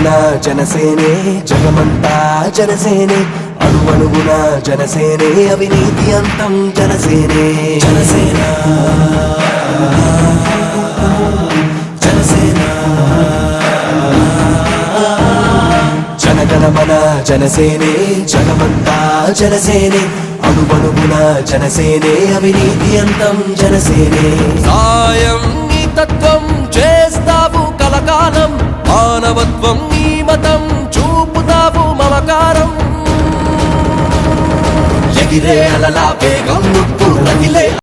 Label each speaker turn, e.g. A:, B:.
A: జనగణమన జనసేనే జగమంతా జనసేనే అణువణువున జనసేనే అవినీతి అంతం జనసేనే జనసేన జనసేన జనగణమన జనసేనే జగమంతా జనసేనే అణువణువున జనసేనే అవినీతి అంతం జనసేనే
B: సాయం నీ తత్వం చేస్తావు కలకాలం మానవత్వం నీ మతం చూపుతావు మమకారం
A: ఎగిరే అలలా వేగం నువ్వు రగిలే